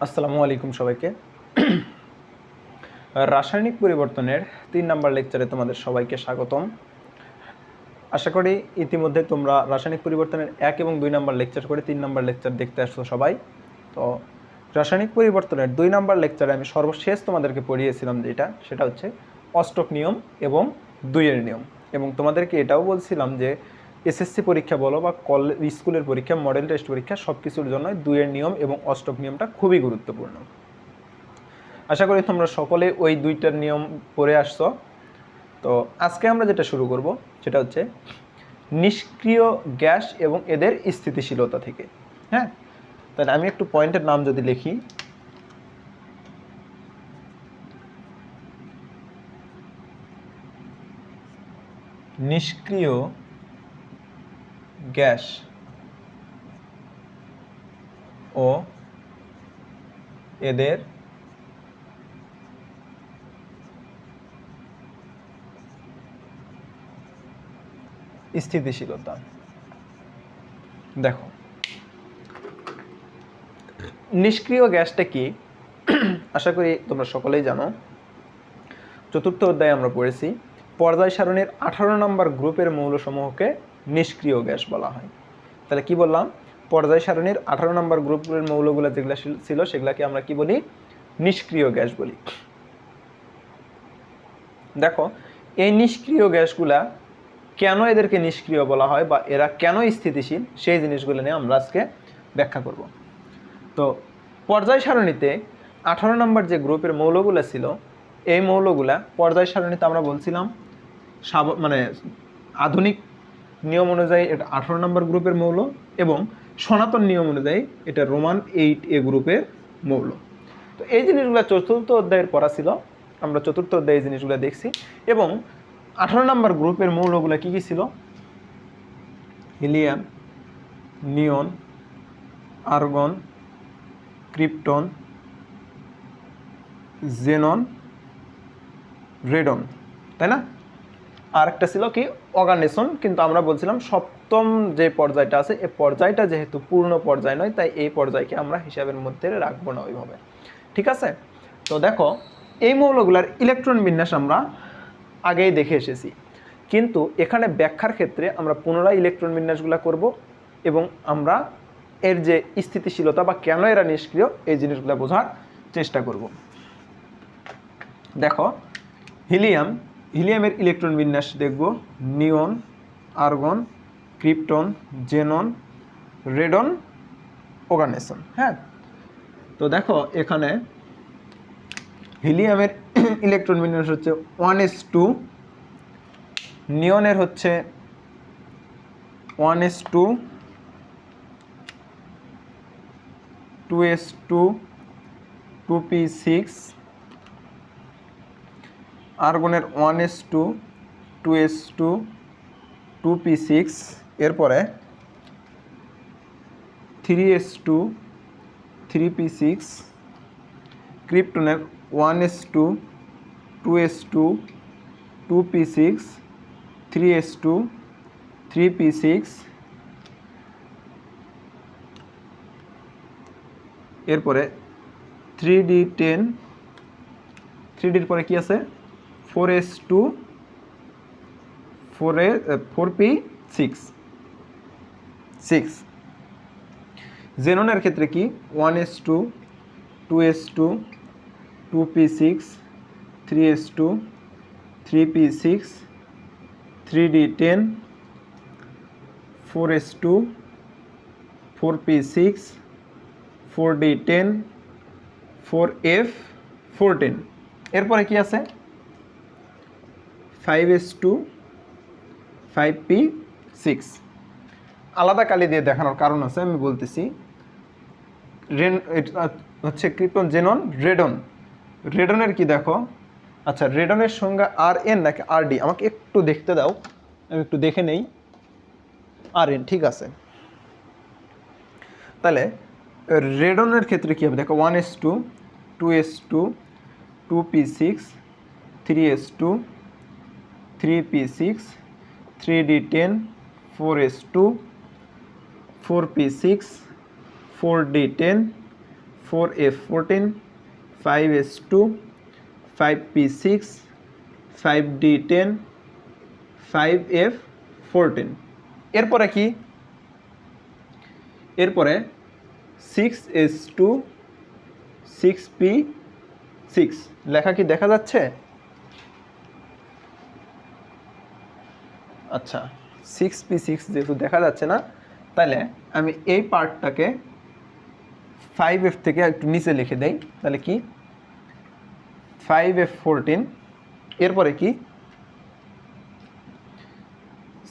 আসসালামু আলাইকুম সবাইকে। রাসায়নিক পরিবর্তনের 3 নাম্বার লেকচারে তোমাদের সবাইকে স্বাগতম। আশা করি ইতিমধ্যে তোমরা রাসায়নিক পরিবর্তনের 1 এবং 2 নাম্বার লেকচার করে 3 নাম্বার লেকচার দেখতে আসছো সবাই। তো রাসায়নিক পরিবর্তনের 2 নাম্বার লেকচারে আমি সর্বশেষ তোমাদেরকে পড়িয়েছিলাম সেটা হচ্ছে অষ্টক নিয়ম এবং 2-এর নিয়ম, এবং তোমাদেরকে এটাও বলছিলাম যে এসএসসি পরীক্ষা বলো বা স্কুলের পরীক্ষা, মডেল টেস্ট পরীক্ষা, সব কিছুর জন্য 2-এর নিয়ম এবং অষ্টক নিয়মটা খুবই গুরুত্বপূর্ণ। আশা করি তোমরা সকলে ওই 2টার নিয়ম পড়ে আসছো। তো আজকে আমরা যেটা শুরু করব সেটা হচ্ছে নিষ্ক্রিয় গ্যাস এবং এদের স্থিতিশীলতা থেকে। হ্যাঁ, তাহলে আমি একটু পয়েন্টের নাম যদি লিখি, নিষ্ক্রিয় গ্যাস ও এদের স্থিতিশীলতা। দেখো, নিষ্ক্রিয় গ্যাসটা কি আশা করি তোমরা সকলেই জানো। চতুর্থ অধ্যায়ে আমরা পড়েছি পর্যায় সারণীর 18 নম্বর গ্রুপের মৌলসমূহকে নিষ্ক্রিয় গ্যাস বলা হয়। তাহলে কি বললাম, পর্যায় সারণীর 18 নম্বর গ্রুপের মৌলগুলো যেগুলো ছিল সেগুলোকে আমরা কি বলি, নিষ্ক্রিয় গ্যাস বলি। দেখো, এই নিষ্ক্রিয় গ্যাসগুলা কেন এদেরকে নিষ্ক্রিয় বলা হয় বা এরা কেন স্থিতিশীল, সেই জিনিসগুলো নিয়ে আমরা আজকে ব্যাখ্যা করব। তো পর্যায় সারণীতে 18 নম্বর যে গ্রুপের মৌলগুলো ছিল, এই মৌলগুলা পর্যায় সারণীতে আমরা বলছিলাম মানে আধুনিক নিয়ম অনুযায়ী এটা 18 নম্বর গ্রুপের মৌল, এবং সনাতন নিয়ম অনুযায়ী এটা রোমান 8A গ্রুপের মৌল। তো এই জিনিসগুলো চতুর্থ অধ্যায়ের পড়া ছিল, আমরা চতুর্থ অধ্যায়ে এই জিনিসগুলো দেখছি। এবং 18 নম্বর গ্রুপের মৌলগুলো কী কী ছিল, হিলিয়াম, নিয়ন, আর্গন, ক্রিপ্টন, জেনন, রেডন, তাই না? আর একটা ছিল কি, অর্গানেসন, কিন্তু আমরা বলছিলাম সপ্তম যে পর্যায়টা আছে এই পর্যায়টা যেহেতু পূর্ণ পর্যায় নয়, তাই এই পর্যায়কে আমরা হিসাবের মধ্যে রাখবো না ওইভাবে, ঠিক আছে? তো দেখো, এই মৌলগুলার ইলেকট্রন বিন্যাস আমরা আগেই দেখে এসেছি, কিন্তু এখানে ব্যাখ্যার ক্ষেত্রে আমরা পুনরায় ইলেকট্রন বিন্যাসগুলো করব এবং আমরা এর যে স্থিতিশীলতা বা কেন এরা নিষ্ক্রিয় এই জিনিসগুলো বোঝার চেষ্টা করব। দেখো, হিলিয়ামের ইলেকট্রন বিন্যাস দেখব, নিয়ন, আর্গন, ক্রিপ্টন, জেনন, রেডন, অর্গানেসন। হ্যাঁ, তো দেখো এখানে হিলিয়ামের ইলেকট্রন বিন্যাস হচ্ছে 1s2, নিয়নের হচ্ছে 1s2, 2s2, 2p6, আর্গনের 1s2, 2s2, 2p6, এরপরে 3s2, 3p6, ক্রিপ্টনের 1s2, 2s2, 2p6, 3s2, 3p6, এরপরে 3d10, 3ডির পরে কি আছে, 4s2, 4p6, 6। জেননের ক্ষেত্রে কি, 1s2, 2s2, 2p6, 3s2, 3p6, 3d10, 4s2, 4p6, 4d10, 4f14, এরপরে কি আছে, 5s2, 5p6। আলাদা কালি দিয়ে দেখানোর কারণ আছে, আমি বলতেছি। হচ্ছে ক্রিপ্টন, জেনন, রেডন। রেডনের কি দেখো, আচ্ছা রেডনের সংজ্ঞা RN নাকি RD, আমাকে একটু দেখতে দাও, আমি একটু দেখে নেই। RN, ঠিক আছে। তাহলে রেডনের ক্ষেত্রে কী হবে দেখো, 1s2, 2s2, 2p6, 3s2, 3p6, 3d10, 4s2, 4p6, 4d10, 4f14, 5s2, 5p6, 5d10, 5f14। এরপরে কি, এরপরে 6s2, 6p6 লেখা কি দেখা যাচ্ছে? আচ্ছা, 6p6 যেহেতু দেখা যাচ্ছে না, তাহলে আমি এই পার্টটাকে 5f থেকে একটু নিচে লিখে দেই। তাহলে কি 5f14, এরপরে কি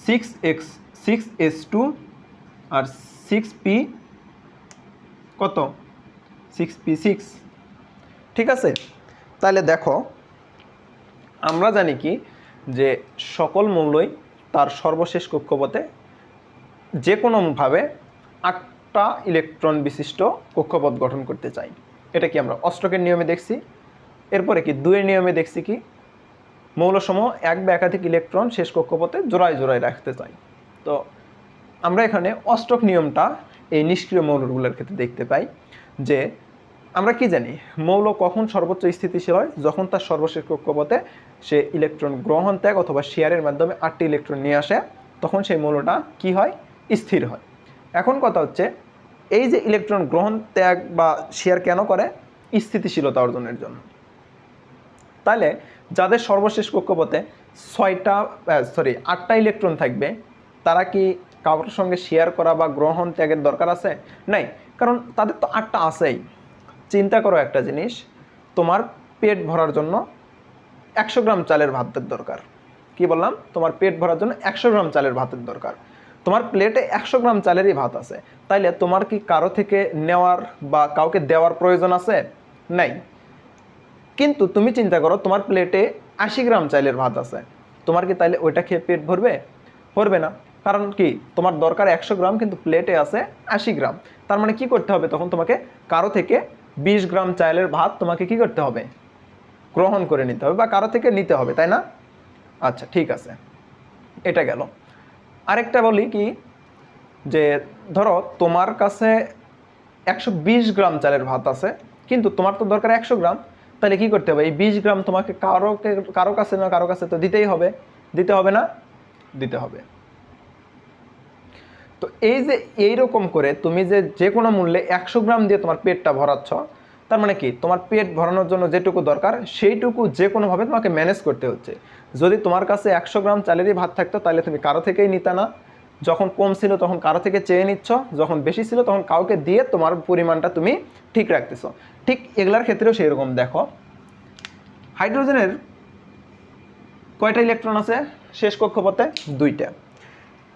6s2 আর 6p কত 6p6, ঠিক আছে। তাহলে দেখো আমরা জানি কি যে সকল মৌলই তার সর্বশেষ কক্ষপথে যে কোনোভাবে 8টা ইলেকট্রন বিশিষ্ট কক্ষপথ গঠন করতে চাই। এটা কি আমরা অষ্টকের নিয়মে দেখছি। এরপরে কি 2-এর নিয়মে দেখছি কি মৌলসমূহ এক বা একাধিক ইলেকট্রন শেষ কক্ষপথে জোড়ায় জোড়ায় রাখতে চাই। তো আমরা এখানে অষ্টক নিয়মটা এই নিষ্ক্রিয় মৌলগুলোর ক্ষেত্রে দেখতে পাই যে আমরা কি জানি মৌল কখন সর্বোচ্চ স্থিতিশীল হয়, যখন তার সর্বশেষ কক্ষপথে সে ইলেকট্রন গ্রহণ ত্যাগ অথবা শেয়ারের মাধ্যমে 8টি ইলেকট্রন নিয়ে আসে, তখন সেই মৌলটা কি হয়, স্থির হয়। এখন কথা হচ্ছে এই যে ইলেকট্রন গ্রহণ ত্যাগ বা শেয়ার কেন করে, স্থিতিশীলতা অর্জনের জন্য। তাহলে যাদের সর্বশেষ কক্ষপথে 8টা ইলেকট্রন থাকবে, তারা কি কারোর সঙ্গে শেয়ার করা বা গ্রহণ ত্যাগের দরকার আছে? নাই, কারণ তাদের তো 8টা আছেই। চিন্তা করো একটা জিনিস, তোমার পেট ভরার জন্য 100 গ্রাম চালের ভাতের দরকার। কি বললাম, তোমার পেট ভরার জন্য 100 গ্রাম চালের ভাতের দরকার। তোমার প্লেটে 100 গ্রাম চালেরই ভাত আছে, তাইলে তোমার কি কারো থেকে নেওয়ার বা কাউকে দেওয়ার প্রয়োজন আছে? নাই। কিন্তু তুমি চিন্তা করো তোমার প্লেটে 80 গ্রাম চালের ভাত আছে, তোমার কি তাইলে ওইটা খেয়ে পেট ভরবে? ভরবে না। কারণ কি, তোমার দরকার 100 গ্রাম কিন্তু প্লেটে আছে 80 গ্রাম। তার মানে কি করতে হবে, তখন তোমাকে কারো থেকে 20 গ্রাম চালের ভাত তোমাকে কি করতে হবে, গ্রহণ করে নিতে হবে বা কারো থেকে নিতে হবে, তাই না? আচ্ছা, ঠিক আছে, এটা গেল। আরেকটা বলি কি, যে ধরো তোমার কাছে 120 গ্রাম চালের ভাত আছে, কিন্তু তোমার তো দরকার 100 গ্রাম। তাহলে কি করতে হবে, এই 20 গ্রাম তোমাকে কারো কাছে না কারো কাছে তো দিতেই হবে, দিতে হবে না? দিতে হবে। তো এই যে এইরকম করে তুমি যে কোনো মূল্যে 100 গ্রাম দিয়ে তোমার পেটটা ভরাচ্ছ, তার মানে কি তোমার পেট ভরানোর জন্য যেটুকু দরকার সেইটুকু যে কোনোভাবে তোমাকে ম্যানেজ করতে হচ্ছে। যদি তোমার কাছে 100 গ্রাম চালেরই ভাত থাকতো, তাহলে তুমি কারো থেকেই নিতে না। যখন কম ছিল তখন কারো থেকে চেয়ে নিচ্ছ, যখন বেশি ছিল তখন কাউকে দিয়ে তোমার পরিমাণটা তুমি ঠিক রাখতেছো। ঠিক এগুলার ক্ষেত্রেও সেই রকম। দেখো হাইড্রোজেনের কয়টা ইলেকট্রন আছে শেষ কক্ষপথে? 2টা।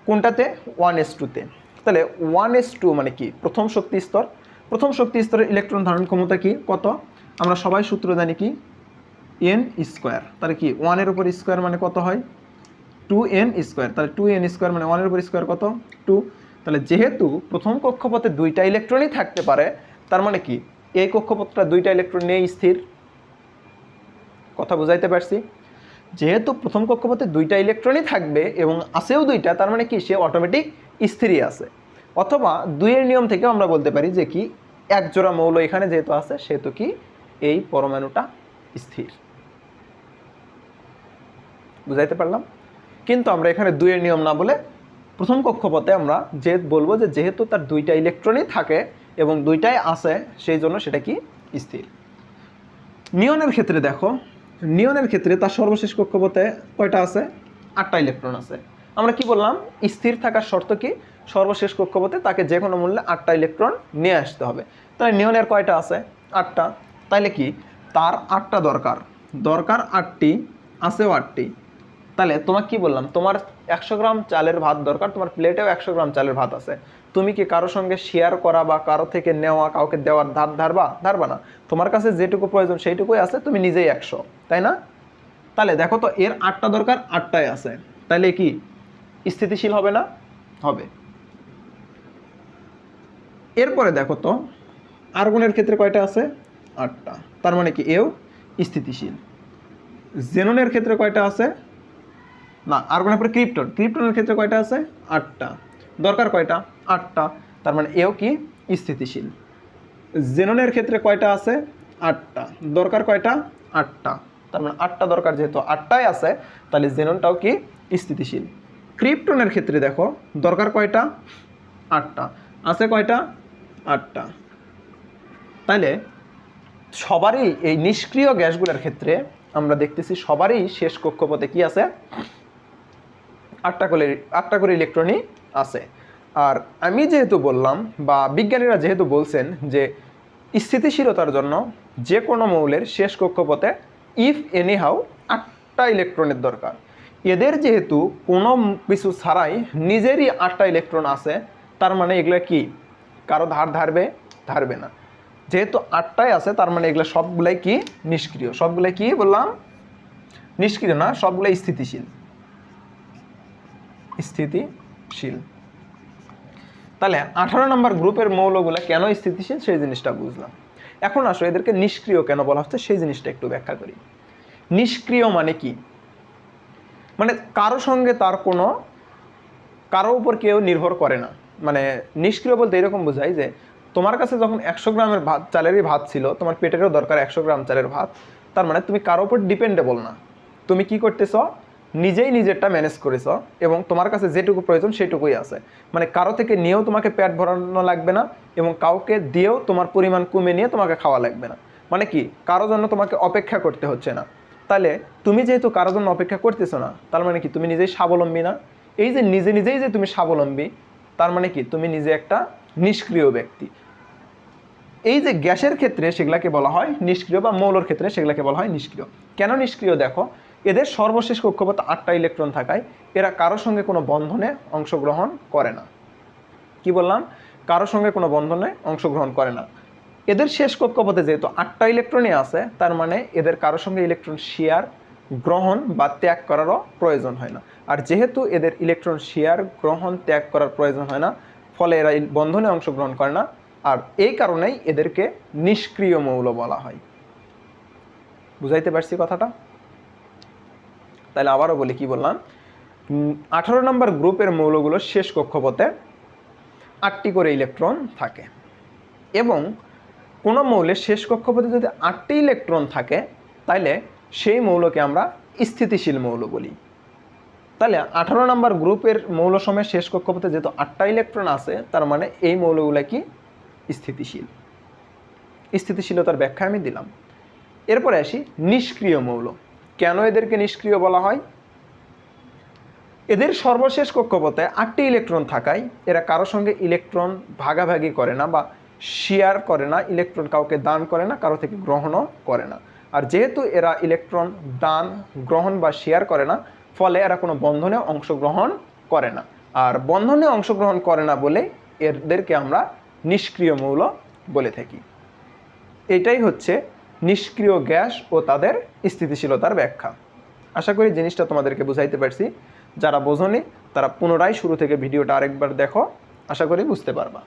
কোনটাতে? 1s2-তে। তাহলে 1s2 মানে কি, প্রথম শক্তি স্তর। প্রথম শক্তি স্তরের ইলেকট্রন ধারণ ক্ষমতা কি, কত? আমরা সবাই সূত্র জানি কি, n স্কোয়ার। তাহলে কি 1-এর উপর স্কোয়ার মানে কত হয়? 2n square. তাহলে 2n স্কোয়ার মানে 1-এর উপর স্কোয়ার কত? 2। তাহলে যেহেতু প্রথম কক্ষপথে 2টা ইলেকট্রনই থাকতে পারে, তার মানে কি এই কক্ষপথটা 2টা ইলেকট্রন নিয়ে স্থির। কথা বুঝাইতে পারছি? যেহেতু প্রথম কক্ষপথে 2টা ইলেকট্রনই থাকবে এবং আছেও 2টা, তার মানে কি সে অটোমেটিক স্থিরই আছে। অথবা 2-এর নিয়ম থেকে আমরা বলতে পারি যে কি এক জোড়া মৌল এখানে যেহেতু আছে, সেহেতু কি এই পরমাণুটা স্থির। বুঝাইতে পারলাম? কিন্তু আমরা এখানে 2-এর নিয়ম না বলে প্রথম কক্ষপথে আমরা বলবো যে যেহেতু তার 2টা ইলেকট্রনই থাকে এবং 2টাই আছে, সেই জন্য সেটা কি স্থির। নিয়নের ক্ষেত্রে দেখো, নিয়নের ক্ষেত্রে তার সর্বশেষ কক্ষপথে কয়টা আছে? 8টা ইলেকট্রন আছে। আমরা কি বললাম, স্থির থাকার শর্ত কি, সর্বশেষ কক্ষপথে তাকে যে কোনো মূল্যে 8টা ইলেকট্রন নিয়ে আসতে হবে। তাহলে নিয়নের কয়টা আছে? 8টা। তাইলে কি তার 8টা দরকার 8টি, আছেও 8টি। তাহলে তোমাকে কি বললাম, তোমার 100 গ্রাম চালের ভাত দরকার, তোমার প্লেটেও 100 গ্রাম চালের ভাত আছে। তুমি কি কারোর সঙ্গে শেয়ার করা বা কারো থেকে নেওয়া, কাউকে দেওয়ার ধারবা না। তোমার কাছে যেটুকু প্রয়োজন সেইটুকুই আছে, তুমি নিজেই 100, তাই না? তাহলে দেখো তো এর 8টা দরকার, 8টাই আছে, তাহলে কি স্থিতিশীল হবে না? হবে। এরপরে দেখো তো আর্গনের ক্ষেত্রে কয়টা আছে? 8টা। তার মানে কি এও স্থিতিশীল। জেননের ক্ষেত্রে কয়টা আছে? না, আর্গনের পরে ক্রিপ্টনের ক্ষেত্রে কয়টা আছে? 8টা। দরকার কয়টা? 8টা। তার মানে এও কি স্থিতিশীল। জেননের ক্ষেত্রে কয়টা আছে? 8টা। দরকার কয়টা? 8টা। তার মানে 8টা দরকার, যেহেতু 8টাই আছে তাহলে জেননটাও কি স্থিতিশীল। ক্রিপ্টনের ক্ষেত্রে দেখো দরকার কয়টা? 8টা। আছে কয়টা? 8টা। তাহলে সবারই এই নিষ্ক্রিয় গ্যাসগুলোর ক্ষেত্রে আমরা দেখতেছি সবারই শেষ কক্ষপথে কি আছে? 8টা করে ইলেকট্রনই আছে। আর আমি যেহেতু বললাম বা বিজ্ঞানীরা যেহেতু বলছেন যে স্থিতিশীলতার জন্য যে কোনো মৌলের শেষ কক্ষপথে ইফ এনিহাউ 8টা ইলেকট্রনের দরকার, এদের যেহেতু কোনো কিছু ছাড়াই নিজেরই 8টা ইলেকট্রন আছে, তার মানে এগুলো কি কারো ধারবে না। যেহেতু 8টাই আছে তার মানে এগুলো সবগুলাই কি নিষ্ক্রিয়। সবগুলাই কি বললাম? নিষ্ক্রিয় না, সবগুলাই স্থিতিশীল। তাহলে 18 নম্বর গ্রুপের মৌলগুলো কেন স্থিতিশীল সেই জিনিসটা বুঝলাম। এখন আসো এদেরকে নিষ্ক্রিয় কেন বলা হচ্ছে সেই জিনিসটা একটু ব্যাখ্যা করি। নিষ্ক্রিয় মানে কি? মানে কারো সঙ্গে তার কোনো, কারো উপর কেউ নির্ভর করে না। মানে নিষ্ক্রিয় বলতে এরকম বোঝায় যে তোমার কাছে যখন 100 গ্রামের চালেরই ভাত ছিল, তোমার পেটেরও দরকার 100 গ্রাম চালের ভাত, তার মানে তুমি কারো উপর ডিপেন্ডেবল না। তুমি কি করতেছ? নিজেই নিজেরটা ম্যানেজ করেছ এবং তোমার কাছে যেটুকু প্রয়োজন সেটুকুই আছে। মানে কারো থেকে নিয়েও তোমাকে পেট ভরানো লাগবে না এবং কাউকে দিয়েও তোমার পরিমাণ কমে নিয়ে তোমাকে খাওয়া লাগবে না। মানে কি কারো জন্য তোমাকে অপেক্ষা করতে হচ্ছে না। তাহলে তুমি যেহেতু কারোর জন্য অপেক্ষা করতেছো না, তার মানে কি তুমি নিজেই স্বাবলম্বী না। এই যে নিজেই যে তুমি স্বাবলম্বী, তার মানে কি তুমি নিজে একটা নিষ্ক্রিয় ব্যক্তি। এই যে গ্যাসের ক্ষেত্রে সেগুলাকে বলা হয় নিষ্ক্রিয়, বা মৌলর ক্ষেত্রে সেগুলাকে বলা হয় নিষ্ক্রিয়। কেন নিষ্ক্রিয়? দেখো এদের সর্বশেষ কক্ষপথে 8টা ইলেকট্রন থাকায় এরা কারোর সঙ্গে কোনো বন্ধনে অংশগ্রহণ করে না। কি বললাম? কারোর সঙ্গে কোনো বন্ধনে অংশগ্রহণ করে না। এদের শেষ কক্ষপথে যেহেতু 8টা ইলেকট্রনই আছে, তার মানে এদের কারোর সঙ্গে ইলেকট্রন শেয়ার, গ্রহণ বা ত্যাগ করারও প্রয়োজন হয় না। আর যেহেতু এদের ইলেকট্রন শেয়ার, গ্রহণ, ত্যাগ করার প্রয়োজন হয় না, ফলে এরা বন্ধনে অংশগ্রহণ করে না। আর এই কারণেই এদেরকে নিষ্ক্রিয় মৌল বলা হয়। বুঝাইতে পারছি কথাটা? তাহলে আবারও বলি, কি বললাম? 18 নম্বর গ্রুপের মৌলগুলোর শেষ কক্ষপথে 8টি করে ইলেকট্রন থাকে এবং কোনো মৌলের শেষ কক্ষপথে যদি 8টি ইলেকট্রন থাকে তাহলে সেই মৌলকে আমরা স্থিতিশীল মৌল বলি। তাহলে 18 নম্বর গ্রুপের মৌলসমূহের শেষ কক্ষপথে যেহেতু 8টা ইলেকট্রন আছে, তার মানে এই মৌলগুলো কি স্থিতিশীল। স্থিতিশীলতার ব্যাখ্যা আমি দিলাম। এরপরে আসি নিষ্ক্রিয় মৌল। কেন এদেরকে নিষ্ক্রিয় বলা হয়? এদের সর্বশেষ কক্ষপথে 8টি ইলেকট্রন থাকায় এরা কারোর সঙ্গে ইলেকট্রন ভাগাভাগি করে না বা শেয়ার করে না, ইলেকট্রন কাউকে দান করে না, কারো থেকে গ্রহণও করে না। আর যেহেতু এরা ইলেকট্রন দান, গ্রহণ বা শেয়ার করে না, ফলে এরা কোনো বন্ধনে অংশগ্রহণ করে না। আর বন্ধনে অংশগ্রহণ করে না বলে এদেরকে আমরা নিষ্ক্রিয় মৌল বলে থাকি। এটাই হচ্ছে নিষ্ক্রিয় গ্যাস ও তাদের স্থিতিশীলতার ব্যাখ্যা। আশা করি জিনিসটা তোমাদেরকে বুঝাইতে পারছি। যারা বোঝনি তারা পুনরায় শুরু থেকে ভিডিওটা আরেকবার দেখো, আশা করি বুঝতে পারবা।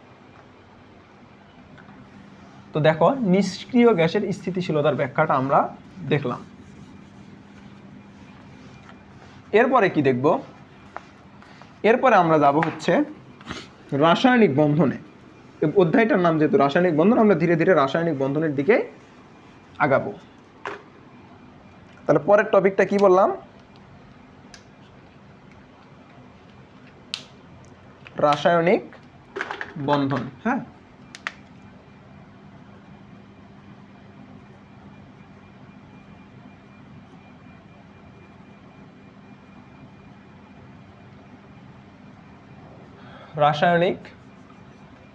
তো দেখো নিষ্ক্রিয় গ্যাসের স্থিতিশীলতার ব্যাখ্যাটা আমরা দেখলাম। এরপরে কি দেখব? এরপরে আমরা যাব হচ্ছে রাসায়নিক বন্ধনে। অধ্যায়টার নাম যেহেতু রাসায়নিক বন্ধন, আমরা ধীরে ধীরে রাসায়নিক বন্ধনের দিকে আগাবো। তাহলে পরের টপিকটা কি বললাম? রাসায়নিক বন্ধন। হ্যাঁ, রাসায়নিক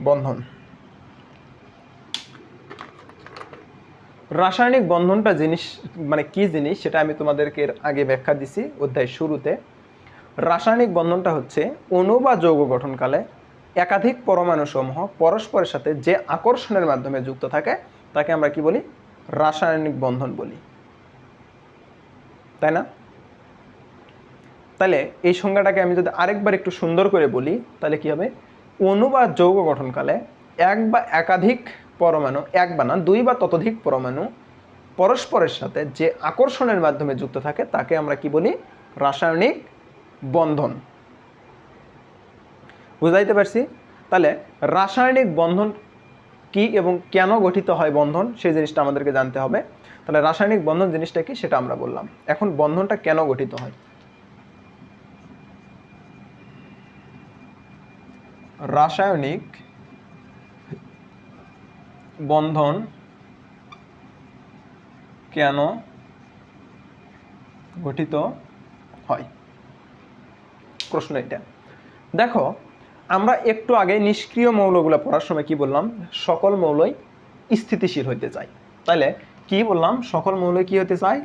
বন্ধন। রাসায়নিক বন্ধনটা জিনিস মানে কি জিনিস সেটা আমি তোমাদেরকে আগে ব্যাখ্যা দিছি অধ্যায়ের শুরুতে। রাসায়নিক বন্ধনটা হচ্ছে অণু বা যৌগ গঠনকালে একাধিক পরমাণুসমূহ পরস্পরের সাথে যে আকর্ষণের মাধ্যমে যুক্ত থাকে তাকে আমরা কি বলি? রাসায়নিক বন্ধন বলি, তাই না? তাহলে এই সংজ্ঞাটাকে আমি যদি আরেকবার একটু সুন্দর করে বলি তাহলে কি হবে? অণু বা যৌগ গঠনকালে এক বা একাধিক পরমাণু, এক বা না দুই বা ততোধিক পরমাণু পরস্পরের সাথে যে আকর্ষণের মাধ্যমে যুক্ত থাকে তাকে আমরা কি বলি? রাসায়নিক বন্ধন। বুঝাইতে পারছি? তাহলে রাসায়নিক বন্ধন কি এবং কেন গঠিত হয় বন্ধন সেই জিনিসটা আমাদেরকে জানতে হবে। তাহলে রাসায়নিক বন্ধন জিনিসটা কি সেটা আমরা বললাম। এখন বন্ধনটা কেন গঠিত হয়? রাসায়নিক বন্ধন কেন গঠিত হয়, প্রশ্ন এটা। দেখো, আমরা একটু আগে নিষ্ক্রিয় মৌলগুলো পড়ার সময় কি বললাম? সকল মৌলই স্থিতিশীল হইতে চায়। তাহলে কি বললাম? সকল মৌলই কি হতে চায়?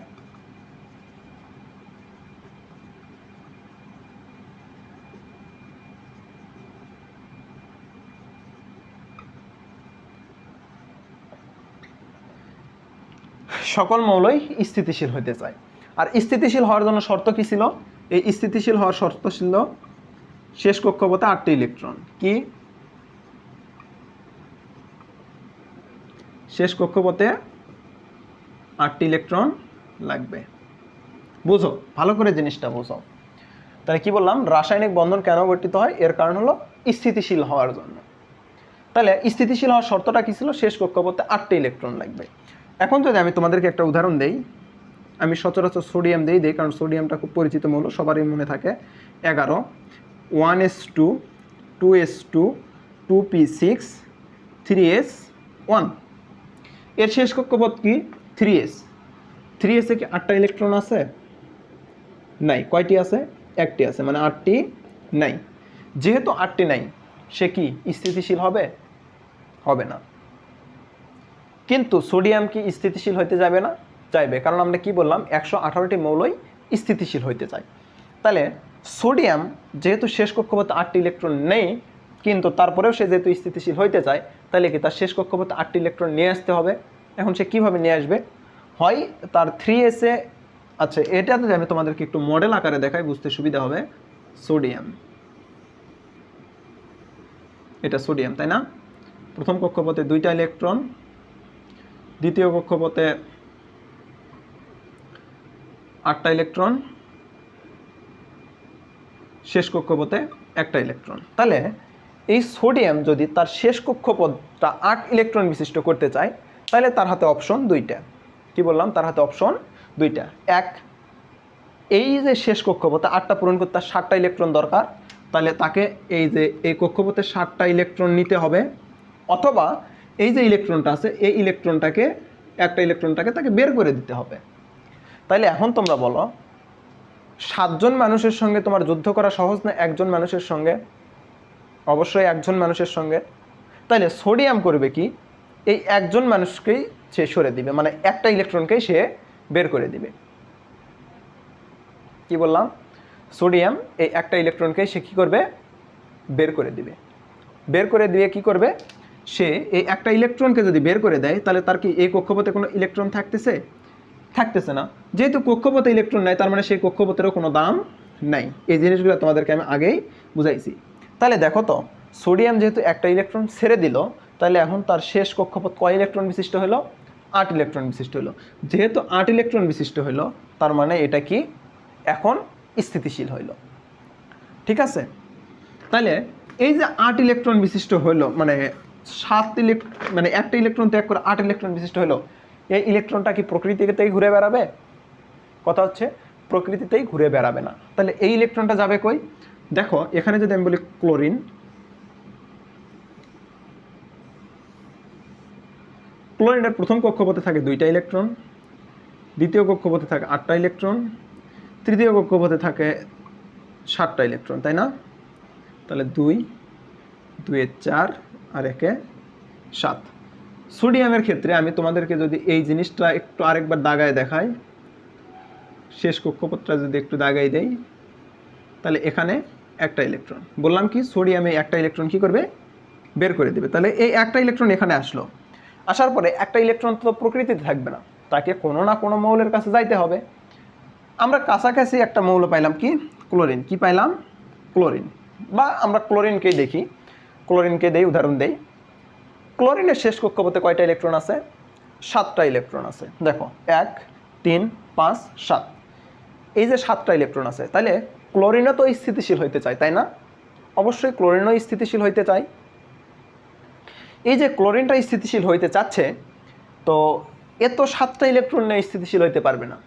সকল মৌলই স্থিতিশীল হতে চায়। আর স্থিতিশীল হওয়ার জন্য শর্ত কি ছিল? এই স্থিতিশীল হওয়ার শর্ত ছিল শেষ কক্ষপথে 8টি ইলেকট্রন। কি? শেষ কক্ষপথে 8টি ইলেকট্রন লাগবে। বুঝো, ভালো করে জিনিসটা বুঝো। তাহলে কি বললাম? রাসায়নিক বন্ধন কেন গঠিত হয়? এর কারণ হলো স্থিতিশীল হওয়ার জন্য। তাহলে স্থিতিশীল হওয়ার শর্তটা কি ছিল? শেষ কক্ষপথে 8টি ইলেকট্রন লাগবে। এখন যদি আমি তোমাদেরকে একটা উদাহরণ দেই, আমি সচরাচর সোডিয়াম দিই, কারণ সোডিয়ামটা খুব পরিচিত মৌল, সবারই মনে থাকে। 11 1s2 2s2 2p6 3s1। এর শেষ কক্ষপথ কি? 3s। 3s এ কি 8টা ইলেকট্রন আছে? নাই। কয়টি আছে? একটি আছে, মানে 8টি নাই। যেহেতু 8টি নাই, সে কি স্থিতিশীল হবে? হবে না। কিন্তু সোডিয়াম কি স্থিতিশীল হইতে যাবে না? চাইবে, কারণ আমরা কি বললাম? 118টি মৌলই স্থিতিশীল হইতে চায়। তাহলে সোডিয়াম যেহেতু শেষ কক্ষপথে 8টি ইলেকট্রন নেই, কিন্তু তারপরেও সে যেহেতু স্থিতিশীল হইতে চায়, তাহলে কি তার শেষ কক্ষপথে 8টি ইলেকট্রন নিয়ে আসতে হবে। এখন সে কিভাবে নিয়ে আসবে? হয় তার 3s এ, আচ্ছা এটা যদি আমি তোমাদেরকে একটু মডেল আকারে দেখাই, বুঝতে সুবিধা হবে। সোডিয়াম, এটা সোডিয়াম, তাই না? প্রথম কক্ষপথে 2টা ইলেকট্রন, দ্বিতীয় কক্ষপথে 8টা ইলেকট্রন, শেষ কক্ষপথে 1টা ইলেকট্রন। তাহলে এই সোডিয়াম যদি তার শেষ কক্ষপথটা 8 ইলেকট্রন বিশিষ্ট করতে চায়, তাহলে তার হাতে অপশন 2টা। কি বললাম? তার হাতে অপশন 2টা। এক, এই যে শেষ কক্ষপথে 8টা পূরণ করতে তার 7টা ইলেকট্রন দরকার, তাহলে তাকে এই যে এই কক্ষপথে 7টা ইলেকট্রন নিতে হবে, অথবা এই যে ইলেকট্রনটা আছে এই ইলেকট্রনটাকে, একটা ইলেকট্রনটাকে তাকে বের করে দিতে হবে। তাইলে এখন তোমরা বলো, 7 জন মানুষের সঙ্গে তোমার যুদ্ধ করা সহজ না 1 জন মানুষের সঙ্গে? অবশ্যই 1 জন মানুষের সঙ্গে। তাইলে সোডিয়াম করবে কি? এই 1 জন মানুষকেই সে সরে দিবে, মানে একটা ইলেকট্রনকেই সে বের করে দিবে। কি বললাম? সোডিয়াম এই একটা ইলেকট্রনকেই সে কী করবে? বের করে দিবে। বের করে দিয়ে কি করবে? সে এই একটা ইলেকট্রনকে যদি বের করে দেয়, তাহলে তার কি এই কক্ষপথে কোনো ইলেকট্রন থাকতেছে? থাকতেছে না। যেহেতু কক্ষপথে ইলেকট্রন নাই, তার মানে সেই কক্ষপথেরও কোনো দাম নাই। এই জিনিসগুলো তোমাদেরকে আমি আগেই বুঝাইছি। তাহলে দেখো তো, সোডিয়াম যেহেতু একটা ইলেকট্রন ছেড়ে দিল, তাহলে এখন তার শেষ কক্ষপথ কয় ইলেকট্রন বিশিষ্ট হলো? 8 ইলেকট্রন বিশিষ্ট হলো। যেহেতু 8 ইলেকট্রন বিশিষ্ট হলো, তার মানে এটা কি এখন স্থিতিশীল হইল। ঠিক আছে? তাহলে এই যে 8 ইলেকট্রন বিশিষ্ট হইল, মানে 7 ইলেকট্রন, মানে একটা ইলেকট্রন ত্যাগ করে 8 ইলেকট্রন বিশিষ্ট হলো, এই ইলেকট্রনটা কি প্রকৃতিতেই ঘুরে বেড়াবে? কথা হচ্ছে প্রকৃতিতেই ঘুরে বেড়াবে না। তাহলে এই ইলেকট্রনটা যাবে কই? দেখো এখানে যদি আমি বলি ক্লোরিন, ক্লোরিনের প্রথম কক্ষপথে থাকে 2টা ইলেকট্রন, দ্বিতীয় কক্ষপথে থাকে 8টা ইলেকট্রন, তৃতীয় কক্ষপথে থাকে 7টা ইলেকট্রন, তাই না? তাহলে 2 2 এ 4 আর 1 এ 7। সোডিয়ামের ক্ষেত্রে আমি তোমাদেরকে যদি এই জিনিসটা একটু আরেকবার দাগায় দেখাই, শেষ কক্ষপথটা যদি একটু দাগাই দেই, তাহলে এখানে একটা ইলেকট্রন। বললাম কি সোডিয়ামে একটা ইলেকট্রন কি করবে? বের করে দেবে। তাহলে এই একটা ইলেকট্রন এখানে আসলো, আসার পরে একটা ইলেকট্রন তো প্রকৃতিতে থাকবে না, তাকে কোনো না কোনো মৌলের কাছে যাইতে হবে। আমরা কাছাকাছি একটা মৌল পাইলাম, কি? ক্লোরিন। কি পাইলাম? ক্লোরিন। বা আমরা ক্লোরিনকেই দেখি, ক্লোরিনকে দেই, উদাহরণ দেই। ক্লোরিনের শেষ কক্ষপথে কয়টা ইলেকট্রন আছে? 7টা ইলেকট্রন আছে। দেখো 1 3 5 7, এই যে 7টা ইলেকট্রন আছে, তাহলে ক্লোরিনও তো স্থিতিশীল হইতে চায়, তাই না? অবশ্যই ক্লোরিনও স্থিতিশীল হইতে চায়। এই যে ক্লোরিনটা স্থিতিশীল হইতে চাচ্ছে, তো এ তো 7টা ইলেকট্রন নিয়ে স্থিতিশীল হইতে পারবে না।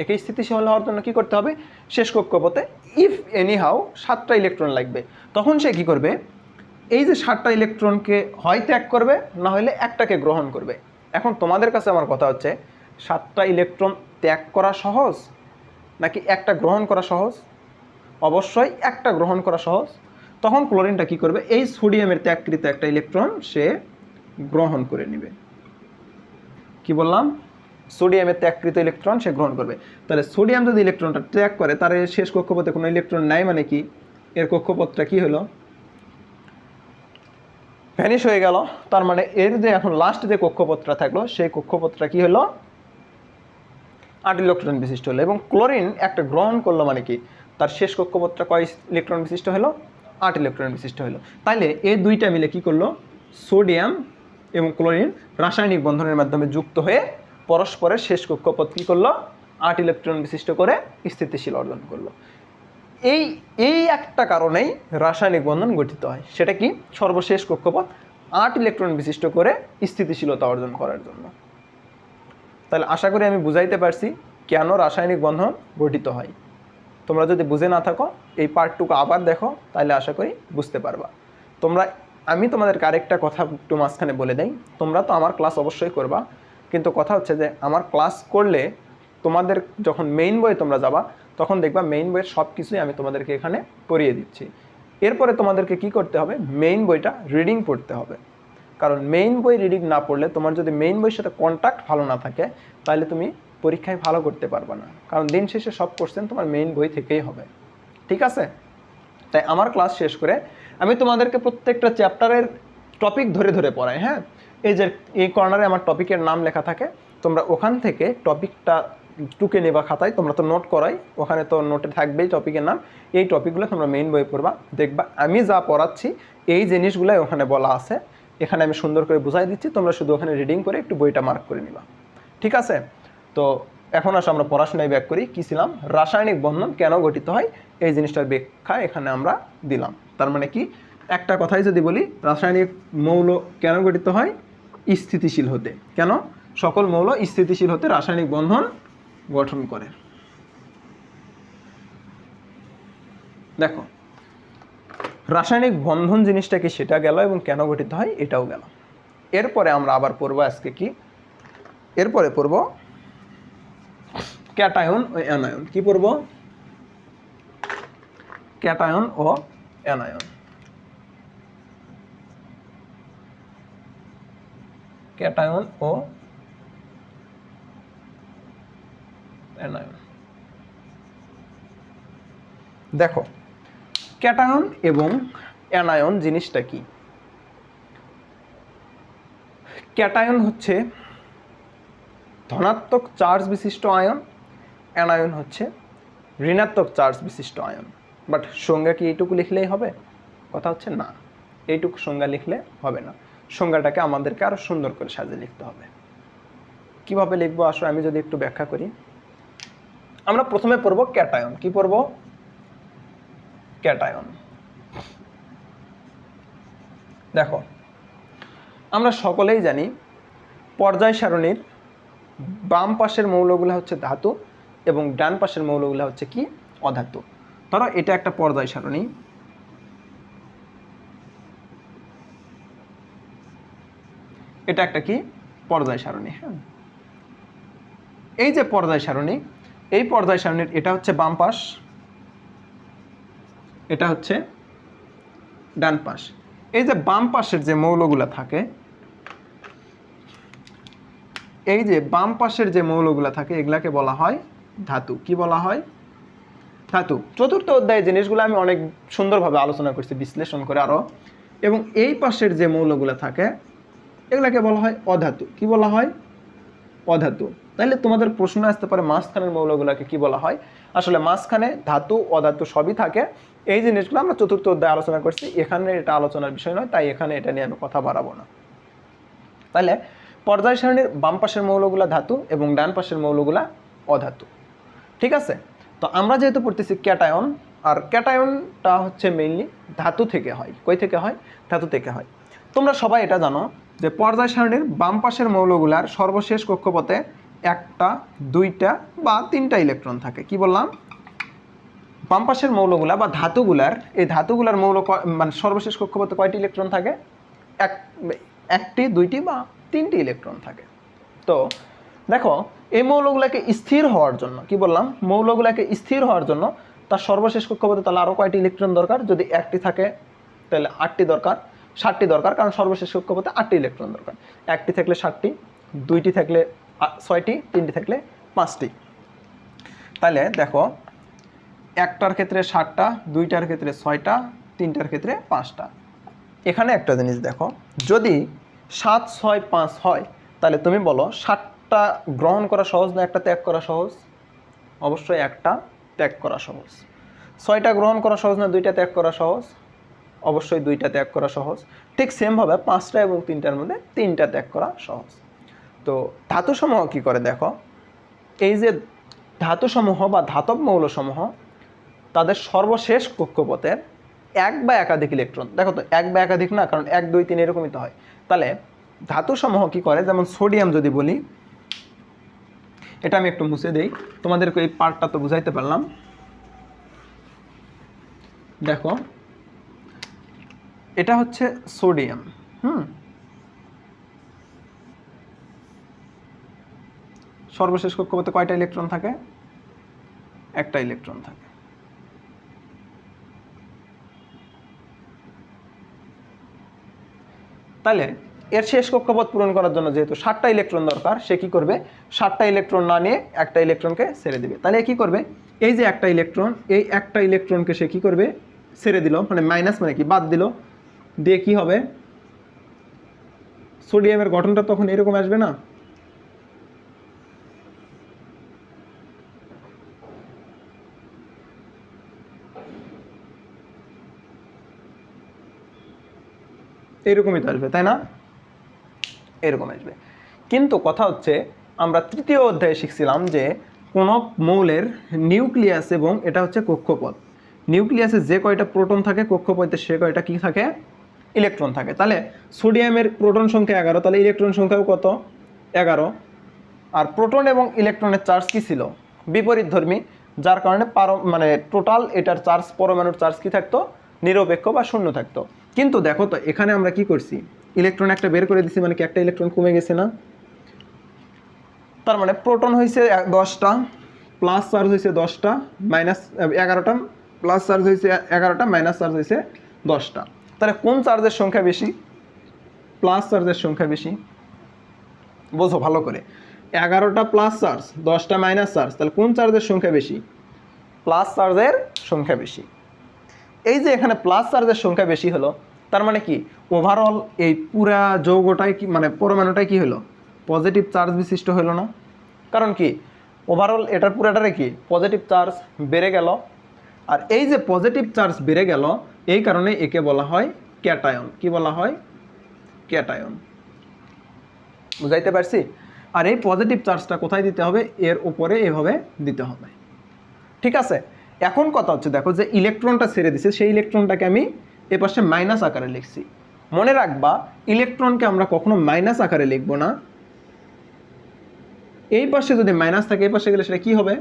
একে স্থিতিশীল হওয়ার জন্য কী করতে হবে, শেষ কক্ষপথে ইফ এনি হাউ 7টা ইলেকট্রন লাগবে। তখন সে কী করবে, এই যে 7টা ইলেকট্রনকে হয় ত্যাগ করবে, না হলে একটাকে গ্রহণ করবে। এখন তোমাদের কাছে আমার কথা হচ্ছে, 7টা ইলেকট্রন ত্যাগ করা সহজ নাকি একটা গ্রহণ করা সহজ? অবশ্যই একটা গ্রহণ করা সহজ। তখন ক্লোরিনটা কী করবে, এই সোডিয়ামের ত্যাগকৃত একটা ইলেকট্রন সে গ্রহণ করে নেবে। কি বললাম, সোডিয়ামের ত্যাগকৃত ইলেকট্রন সে গ্রহণ করবে। তাহলে সোডিয়াম যদি ইলেকট্রনটা ত্যাগ করে, তার শেষ কক্ষপথে কোনো ইলেকট্রন নাই, মানে কি এর কক্ষপথটা কি হলো, ভ্যানিশ হয়ে গেল। তার মানে এর যে এখন লাস্ট যে কক্ষপথটা থাকলো, সেই কক্ষপথটা কি হলো, 8 ইলেকট্রন বিশিষ্ট হলো। এবং ক্লোরিন একটা গ্রহণ করলো, মানে কি তার শেষ কক্ষপথটা কয় ইলেকট্রন বিশিষ্ট হলো, 8 ইলেকট্রন বিশিষ্ট হলো। তাইলে এই দুইটা মিলে কি করলো, সোডিয়াম এবং ক্লোরিন রাসায়নিক বন্ধনের মাধ্যমে যুক্ত হয়ে পরস্পরের শেষ কক্ষপথ কী করলো, 8 ইলেকট্রন বিশিষ্ট করে স্থিতিশীল অর্জন করলো। এই একটা কারণেই রাসায়নিক বন্ধন গঠিত হয়। সেটা কি, সর্বশেষ কক্ষপথ 8 ইলেকট্রন বিশিষ্ট করে স্থিতিশীলতা অর্জন করার জন্য। তাহলে আশা করি আমি বুঝাইতে পারছি কেন রাসায়নিক বন্ধন গঠিত হয়। তোমরা যদি বুঝে না থাকো, এই পার্টটুকু আবার দেখো, তাহলে আশা করি বুঝতে পারবা। আমি তোমাদেরকে আরেকটা কথা একটু মাঝখানে বলে দেই, তোমরা তো আমার ক্লাস অবশ্যই করবা, কিন্তু কথা হচ্ছে যে আমার ক্লাস করলে তোমাদের যখন মেইন বইয়ে তোমরা যাবা, তখন দেখবা মেইন বইয়ের সব কিছুই আমি তোমাদেরকে এখানে পড়িয়ে দিচ্ছি। এরপরে তোমাদেরকে কি করতে হবে, মেইন বইটা রিডিং পড়তে হবে। কারণ মেইন বই রিডিং না পড়লে, তোমার যদি মেইন বইয়ের সাথে কন্ট্যাক্ট ভালো না থাকে, তাহলে তুমি পরীক্ষায় ভালো করতে পারবে না। কারণ দিন শেষে সব কোশ্চেন তোমার মেইন বই থেকেই হবে। ঠিক আছে? তাই আমার ক্লাস শেষ করে আমি তোমাদেরকে প্রত্যেকটা চ্যাপ্টারের টপিক ধরে ধরে পড়াই। হ্যাঁ, এই যে এই কর্নারে আমার টপিকের নাম লেখা থাকে, তোমরা ওখান থেকে টপিকটা টুকে নেবা খাতায়, তোমরা তো নোট করাই, ওখানে তো নোটে থাকবেই টপিকের নাম। এই টপিকগুলো তোমরা মেইন বই পড়বা, দেখবা আমি যা পড়াচ্ছি এই জিনিসগুলোই ওখানে বলা আছে। এখানে আমি সুন্দর করে বুঝাই দিচ্ছি, তোমরা শুধু ওখানে রিডিং করে একটু বইটা মার্ক করে নিবা। ঠিক আছে? তো এখন আসলে আমরা পড়াশোনায় ব্যাক করি। কী ছিলাম, রাসায়নিক বন্ধন কেন গঠিত হয়, এই জিনিসটার ব্যাখ্যা এখানে আমরা দিলাম। তার মানে কি, একটা কথাই যদি বলি, রাসায়নিক মৌল কেন গঠিত হয়, স্থিতিশীল হতে। কেন, সকল মৌল স্থিতিশীল হতে রাসায়নিক বন্ধন গঠন করে। দেখো, রাসায়নিক বন্ধন জিনিসটা কি সেটা গেল, এবং কেন গঠিত হয় এটাও গেল। এরপরে আমরা আবার পড়বো আজকে কি, এরপরে পড়ব ক্যাটায়ন ও অ্যানায়ন। কি পড়ব, ক্যাটায়ন ও অ্যানায়ন। ক্যাটায়ন ও অ্যানায়ন। দেখো, ক্যাটায়ন এবং অ্যানায়ন জিনিসটা কি। ক্যাটায়ন হচ্ছে ধনাত্মক চার্জ বিশিষ্ট আয়ন, অ্যানায়ন হচ্ছে ঋণাত্মক চার্জ বিশিষ্ট আয়ন। বাট সংজ্ঞা কি এইটুকু লিখলেই হবে? কথা হচ্ছে না, এইটুকু সংজ্ঞা লিখলে হবে না, সংজ্ঞাটাকে আমাদেরকে আরও সুন্দর করে সাজিয়ে লিখতে হবে। কিভাবে লিখবো আসলে আমি যদি একটু ব্যাখ্যা করি, আমরা প্রথমে পড়ব ক্যাটায়ন। কি পড়ব, ক্যাটায়ন। দেখো, আমরা সকলেই জানি পর্যায় সারণীর বাম পাশের মৌলগুলো হচ্ছে ধাতু এবং ডান পাশের মৌলগুলো হচ্ছে কি, অধাতু। ধরো এটা একটা পর্যায় সারণী, এটা একটা কি, পর্যায় সারণী। হ্যাঁ, এই যে পর্যায় সারণী, এই পর্যায় সারণীর এটা হচ্ছে বাম পাশ, এটা হচ্ছে ডান পাশ। এই যে বাম পাশের যে মৌলগুলো থাকে, এই যে বাম পাশের যে মৌলগুলো থাকে, এগুলাকে বলা হয় ধাতু। কি বলা হয়, ধাতু। চতুর্থ অধ্যায়ে জিনিসগুলো আমি অনেক সুন্দরভাবে আলোচনা করছি, বিশ্লেষণ করে আরো। এবং এই পাশের যে মৌলগুলো থাকে, এগুলাকে বলা হয় অধাতু। কি বলা হয়, অধাতু। তাহলে তোমাদের প্রশ্ন আসতে পারে মাঝখানের মৌলগুলোকে কি বলা হয়। আসলে মাঝখানে ধাতু অধাতু সবই থাকে। এই জিনিসগুলো আমরা চতুর্থ অধ্যায়ে আলোচনা করছি, এখানে এটা আলোচনার বিষয় নয়, তাই এখানে এটা নিয়ে আমি কথা বাড়াবো না। তাহলে পর্যায় সারণীর বাম পাশের মৌলগুলা ধাতু এবং ডান পাশের মৌলগুলা অধাতু। ঠিক আছে? তো আমরা যেহেতু পড়তেছি ক্যাটায়ন, আর ক্যাটায়নটা হচ্ছে মেইনলি ধাতু থেকে হয়। কই থেকে হয়, ধাতু থেকে হয়। তো তোমরা সবাই এটা জানো যে পর্যায় সারণীর বাম পাশের মৌলগুলার সর্বশেষ কক্ষপথে একটা, দুইটা বা তিনটা ইলেকট্রন থাকে। কি বললাম? বাম পাশের মৌলগুলা বা ধাতুগুলার, এই ধাতুগুলার মৌল মানে সর্বশেষ কক্ষপথে কয়টি ইলেকট্রন থাকে? একটি, দুইটি বা তিনটি ইলেকট্রন থাকে। তো দেখো, এই মৌলগুলাকে স্থির হওয়ার জন্য, কি বললাম, মৌলগুলাকে স্থির হওয়ার জন্য তার সর্বশেষ কক্ষপথে তাহলে আরও কয়টি ইলেকট্রন দরকার? যদি একটি থাকে তাহলে 8টি দরকার, 7টি দরকার, কারণ সর্বশেষ কক্ষপথে 8টি ইলেকট্রন দরকার। একটি থাকলে 7টি, দুইটি থাকলে 6টি, তিনটি থাকলে 5টি। তাহলে দেখো, একটার ক্ষেত্রে 7টা, দুইটার ক্ষেত্রে 6টা, তিনটার ক্ষেত্রে 5টা। এখানে একটা জিনিস দেখো, যদি 7, 6, 5 হয় তাহলে তুমি বলো 7টা গ্রহণ করা সহজ না একটা ত্যাগ করা সহজ? অবশ্যই একটা ত্যাগ করা সহজ। 6টা গ্রহণ করা সহজ না দুইটা ত্যাগ করা সহজ? অবশ্যই দুইটা ত্যাগ করা সহজ। ঠিক সেমভাবে 5টা এবং 3টার মধ্যে 3টা ত্যাগ করা সহজ। তো ধাতুসমূহ কি করে দেখো, এই যে ধাতুসমূহ বা ধাতব মৌলসমূহ, তাদের সর্বশেষ কক্ষপথের এক বা একাধিক ইলেকট্রন, দেখো তো এক বা একাধিক না, কারণ 1, 2, 3 এরকমই তো হয়। তাহলে ধাতুসমূহ কি করে, যেমন সোডিয়াম যদি বলি, এটা আমি একটু মুছে দেই, তোমাদেরকে এই পার্টটা তো বুঝাইতে পারলাম। দেখো, এটা হচ্ছে সোডিয়াম। সর্বশেষ কক্ষপথে কয়টা ইলেকট্রন থাকে? একটা ইলেকট্রন থাকে। তাহলে এর শেষ কক্ষপথ পূরণ করার জন্য যেহেতু 7টা ইলেকট্রন দরকার, সে কি করবে? 7টা ইলেকট্রন না নিয়ে একটা ইলেকট্রনকে ছেড়ে দিবে। তাহলে কি করবে? এই যে একটা ইলেকট্রন, এই একটা ইলেকট্রনকে সে কি করবে? ছেড়ে দিল, মানে মাইনাস, মানে কি বাদ দিল, দিয়ে কি হবে? সোডিয়ামের গঠনটা তখন এরকম আসবে না? এরকমই তো আসবে, তাই না? এরকম আসবে। কিন্তু কথা হচ্ছে, আমরা তৃতীয় অধ্যায়ে শিখছিলাম যে কোনো মৌলের নিউক্লিয়াস এবং এটা হচ্ছে কক্ষপথ, নিউক্লিয়াসে যে কয়টা প্রোটন থাকে, কক্ষপথে সে কয়টা কি থাকে? ইলেকট্রন থাকে। তাহলে সোডিয়ামের প্রোটন সংখ্যা 11, তাহলে ইলেকট্রন সংখ্যাও কত? 11। আর প্রোটন এবং ইলেকট্রনের চার্জ কি ছিল? বিপরীতধর্মী, যার কারণে মানে টোটাল এটার চার্জ, পরমাণুর চার্জ কি থাকতো? নিরপেক্ষ বা শূন্য থাকতো। কিন্তু দেখো তো, এখানে আমরা কি করছি? ইলেকট্রন একটা বের করে দিছি, মানে কি একটা ইলেকট্রন কমে গেছে না? তার মানে প্রোটন হয়েছে 10টা, প্লাস চার্জ হয়েছে 10টা, মাইনাস 11টা, প্লাস চার্জ হয়েছে 11টা, মাইনাস চার্জ হয়েছে 10টা। তাহলে কোন চার্জের সংখ্যা বেশি? প্লাস চার্জের সংখ্যা বেশি। বোঝো ভালো করে, 11টা প্লাস চার্জ, 10টা মাইনাস চার্জ, তাহলে কোন চার্জের সংখ্যা বেশি? প্লাস চার্জের সংখ্যা বেশি। এই যে এখানে প্লাস চার্জের সংখ্যা বেশি হলো, তার মানে কি ওভারঅল এই পুরা যৌগটাই কি, মানে পরমাণুটাই কি হলো? পজিটিভ চার্জ বিশিষ্ট হলো না? কারণ কি ওভারঅল এটার পুরাটারে কি পজিটিভ চার্জ বেড়ে গেল। আর এই যে পজিটিভ চার্জ বেড়ে গেল, এই কারণে একে বলা হয় ক্যাটায়ন। কি বলা হয়? ক্যাটায়ন। বুঝাইতে পারছি? আর এই পজিটিভ চার্জটা কোথায় দিতে হবে? এর উপরে এভাবে দিতে হবে। ঠিক আছে, এখন কথা হচ্ছে, দেখো যে ইলেকট্রনটা ছেড়ে দিছে, সেই ইলেকট্রনটাকে আমি এপাশে মাইনাস আকারে লিখছি। মনে রাখবা, ইলেকট্রনকে আমরা কখনো মাইনাস আকারে লিখবো না। এই পাশে যদি মাইনাস থাকে, এই পাশে গেলে সেটা কি হবে?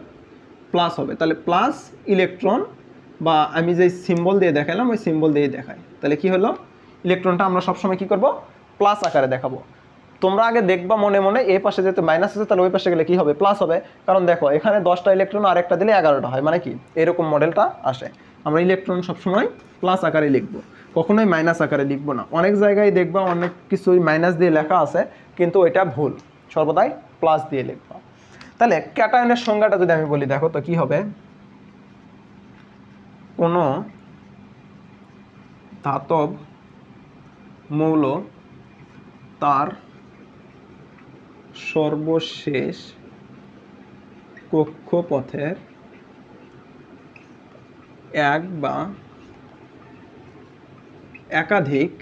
প্লাস হবে। তাহলে প্লাস ইলেকট্রন, বা আমি যে সিম্বল দিয়ে দেখালাম ওই সিম্বল দিয়ে দেখাই, তাহলে কি হলো? ইলেকট্রনটা আমরা সবসময় কি করব? প্লাস আকারে দেখাবো। তোমরা আগে দেখবা মনে মনে, এই পাশে যেহেতু মাইনাস আছে, তাহলে ওই পাশে গেলে কি হবে? প্লাস হবে। কারণ দেখো, এখানে 10টা ইলেকট্রন আর একটা দিলে 11টা হয়, মানে কি এরকম মডেলটা আসে। আমরা ইলেকট্রন সবসময় প্লাস আকারে লিখবো, কখনোই মাইনাস আকারে লিখবো না। অনেক জায়গায় দেখবা অনেক কিছুই মাইনাস দিয়ে লেখা আছে, কিন্তু ওইটা ভুল, সর্বদাই প্লাস দিয়ে লিখবা। তাহলে ক্যাটায়নের সংজ্ঞাটা যদি আমি বলি, দেখো তো কি হবে? কোনো ধাতব মৌল তার সর্বশেষ কক্ষপথের এক বা একাধিক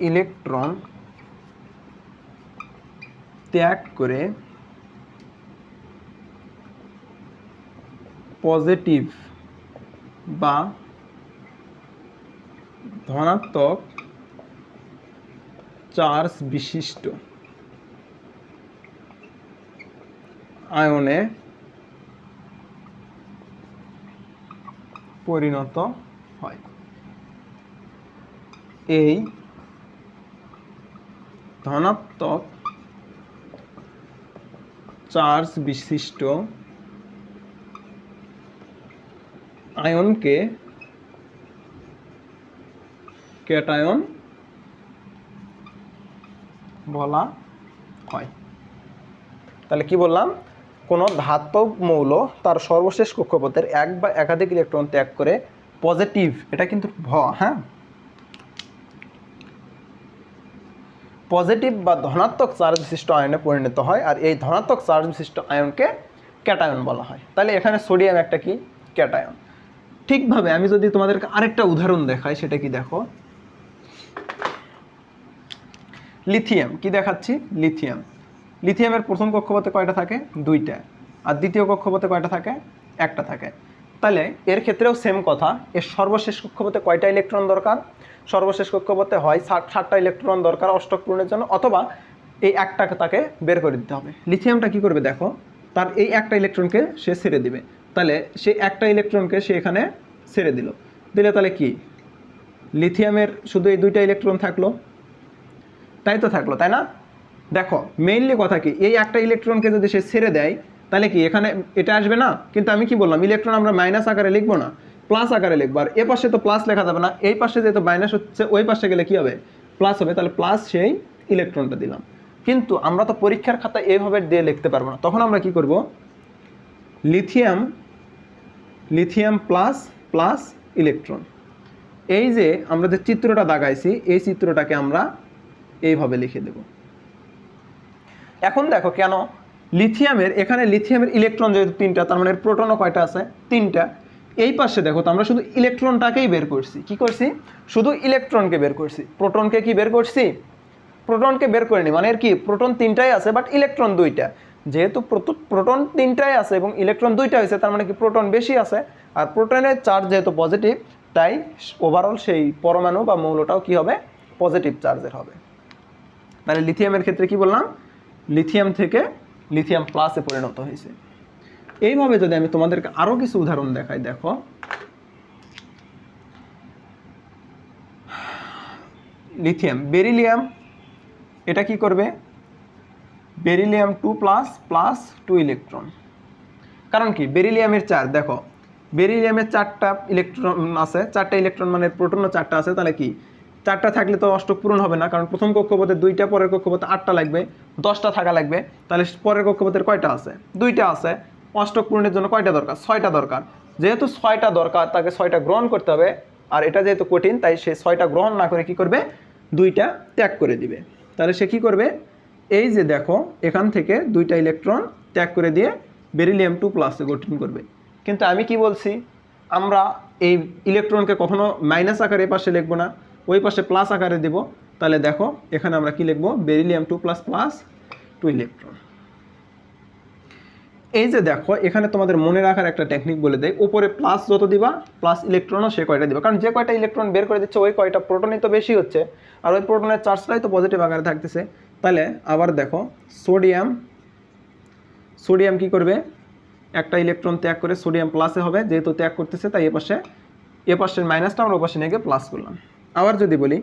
ইলেকট্রন ত্যাগ করে পজিটিভ বা ধনাত্মক চার্জ বিশিষ্ট আয়নে পরিণত হয়। এই ধনাত্মক চার্জ বিশিষ্ট আয়নকে ক্যাটায়ন বলা হয়। তাহলে কি বললাম, কোনো ধাতব মৌল তার সর্বশেষ কক্ষপথের এক বা একাধিক ইলেকট্রন ত্যাগ করে পজিটিভ, এটা কিন্তু হ্যাঁ, পজিটিভ বা ধনাত্মক চার্জ বিশিষ্ট আয়নে পরিণত হয়, আর এই ধনাত্মক চার্জ বিশিষ্ট আয়নকে ক্যাটায়ন বলা হয়। তাহলে এখানে সোডিয়াম একটা কি ক্যাটায়ন। ঠিকভাবে আমি যদি তোমাদেরকে আরেকটা উদাহরণ দেখাই, সেটা কি দেখো, লিথিয়াম কি দেখাচ্ছি, লিথিয়াম। লিথিয়ামের প্রথম কক্ষপথে কয়টা থাকে, দুইটা, আর দ্বিতীয় কক্ষপথে কয়টা থাকে, একটা থাকে। তাহলে এর ক্ষেত্রেও সেম কথা, এর সর্বশেষ কক্ষপথে কয়টা ইলেকট্রন দরকার, সর্বশেষ কক্ষপথে হয় 60টা ইলেকট্রন দরকার অষ্টক পূরণের জন্য, অথবা এই একটাকে তাকে বের করে দিতে হবে। লিথিয়ামটা কি করবে দেখো, তার এই একটা ইলেকট্রনকে সে ছেড়ে দিবে। তাহলে সেই একটা ইলেকট্রনকে সে এখানে ছেড়ে দিল, দিলে তাহলে কি লিথিয়ামের শুধু এই দুইটা ইলেকট্রন থাকলো, তাই তো থাকলো, তাই না? দেখো মেইনলি কথা কি, এই একটা ইলেকট্রনকে যদি সে ছেড়ে দেয় তাহলে কি এখানে এটা আসবে না, কিন্তু আমি কি বললাম ইলেকট্রন আমরা মাইনাস আকারে লিখবো না, প্লাস আকারে লিখবো। আর এ পাশে তো প্লাস লেখা যাবে না, এই পাশে যেহেতু মাইনাস হচ্ছে ওই পাশে গেলে কি হবে, প্লাস হবে। তাহলে প্লাস সেই ইলেকট্রনটা দিলাম। কিন্তু আমরা তো পরীক্ষার খাতা এইভাবে দিয়ে লিখতে পারবো না, তখন আমরা কি করব, lithium lithium plus plus electron, এই যে আমরা যে চিত্রটা দাগাইছি এই চিত্রটাকে আমরা এইভাবে লিখে দেব। এখন দেখো কেন লিথিয়ামের, এখানে লিথিয়ামের ইলেকট্রন যেহেতু তিনটা, তার মানে প্রোটনও কয়টা আছে, তিনটা। এই পাশে দেখো তো আমরা শুধু ইলেকট্রনটাকেই বের করছি, কি করছি, শুধু ইলেকট্রনকে বের করছি, প্রোটনকে কি বের করছি, প্রোটনকে বের করিনি। মানে এর কি প্রোটন তিনটাই আছে বাট ইলেকট্রন দুইটা, যেহেতু প্রোটন তিনটাই আছে এবং ইলেকট্রন দুইটা হয়েছে, তার মানে কি প্রোটন বেশি আছে, আর প্রোটনের চার্জ যেহেতু পজিটিভ, তাই ওভারঅল সেই পরমাণু বা মৌলটাও কি হবে, পজিটিভ চার্জের হবে। তাহলে লিথিয়ামের ক্ষেত্রে কি বললাম, লিথিয়াম থেকে লিথিয়াম প্লাসে পরিণত হয়েছে। এইভাবে যদি আমি তোমাদেরকে আরো কিছু উদাহরণ দেখাই, দেখো লিথিয়াম, বেরিলিয়াম, এটা কি করবে, বেরিলিয়াম 2 প্লাস প্লাস 2 ইলেকট্রন। কারণ কি বেরিলিয়ামের চার্জ দেখো, বেরিলিয়ামের 4টা ইলেকট্রন আছে, 4টা ইলেকট্রন মানে প্রোটনও 4টা আছে, তাহলে কি 4টা থাকলে তো অষ্টক পূরণ হবে না, কারণ প্রথম কক্ষপথে 2টা, পরের কক্ষপথে 8টা লাগবে, 10টা থাকা লাগবে। তাহলে পরের কক্ষপথের কয়টা আছে, 2টা আছে, অষ্টক পূরণের জন্য কয়টা দরকার, 6টা দরকার। যেহেতু 6টা দরকার, তাকে 6টা গ্রহণ করতে হবে, আর এটা যেহেতু কঠিন তাই সে 6টা গ্রহণ না করে কি করবে, 2টা ত্যাগ করে দিবে। তাহলে সে কি করবে, এই যে দেখো এখান থেকে 2টা ইলেকট্রন ত্যাগ করে দিয়ে বেরিলিয়াম 2 প্লাসে গঠন করবে। কিন্তু আমি কি বলছি, আমরা এই ইলেকট্রনকে কখনো মাইনাস আকারে এই পাশে লিখবো না, ওই পাশে প্লাস আকারে দেব। তাহলে দেখো এখানে আমরা কি লিখবো, বেরিলিয়াম 2 প্লাস প্লাস 2 ইলেকট্রন। এই যে দেখো এখানে তোমাদের মনে রাখার একটা টেকনিক বলে দেয়, উপরে প্লাস যত দিবা প্লাস ইলেকট্রনও সে কয়টা দিবা, কারণ যে কয়টা ইলেকট্রন বের করে দিচ্ছে ওই কয়টা প্রোটনই তো বেশি হচ্ছে, আর ওই প্রোটনের চার্জটাই তো পজিটিভ আকারে থাকতেছে। তাহলে আবার দেখো সোডিয়াম, সোডিয়াম কি করবে, একটা ইলেকট্রন ত্যাগ করে সোডিয়াম প্লাসে হবে, যেহেতু ত্যাগ করতেছে তাই এ পাশের মাইনাসটা আমরা ও পাশে নিয়ে গিয়ে প্লাস করলাম। আবার যদি বলি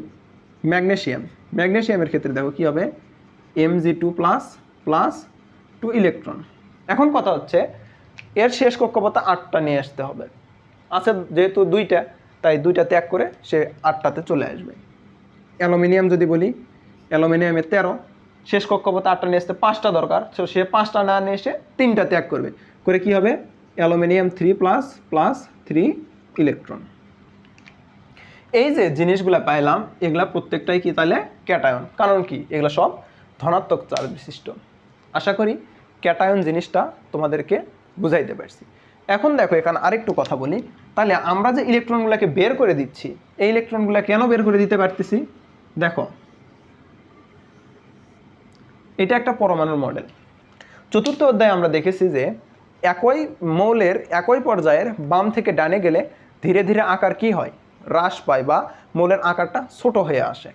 ম্যাগনেসিয়াম, ম্যাগনেসিয়ামের ক্ষেত্রে দেখো কি হবে, Mg2 প্লাস প্লাস 2 ইলেকট্রন। এখন কথা হচ্ছে এর শেষ কক্ষপথে 8টা নিয়ে আসতে হবে, আছে যেহেতু 2টা তাই 2টা ত্যাগ করে সে 8টাতে চলে আসবে। অ্যালুমিনিয়াম যদি বলি, অ্যালুমিনিয়ামের 13, শেষ কক্ষপথে 8টা নিয়ে আসতে 5টা দরকার, সো সে 5টা না নিয়ে এসে 3টা ত্যাগ করবে, করে কি হবে, অ্যালুমিনিয়াম 3 প্লাস প্লাস 3 ইলেকট্রন। এই যে জিনিসগুলো পাইলাম এগুলা প্রত্যেকটাই কি তাহলে ক্যাটায়ন, কারণ কি এগুলো সব ধনাত্মক চার্জ বিশিষ্ট। আশা করি ক্যাটায়ন জিনিসটা তোমাদেরকে বুঝাইতে পারছি। এখন দেখো এখানে আরেকটু কথা বলি, তাহলে আমরা যে ইলেকট্রনগুলোকে বের করে দিচ্ছি, এই ইলেকট্রনগুলো কেন বের করে দিতে পারতেছি, দেখো এটা একটা পরমাণুর মডেল। চতুর্থ অধ্যায়ে আমরা দেখেছি যে একই মৌলের একই পর্যায়ের বাম থেকে ডানে গেলে ধীরে ধীরে আকার কি হয়, হ্রাস পায় বা মৌলের আকারটা ছোট হয়ে আসে।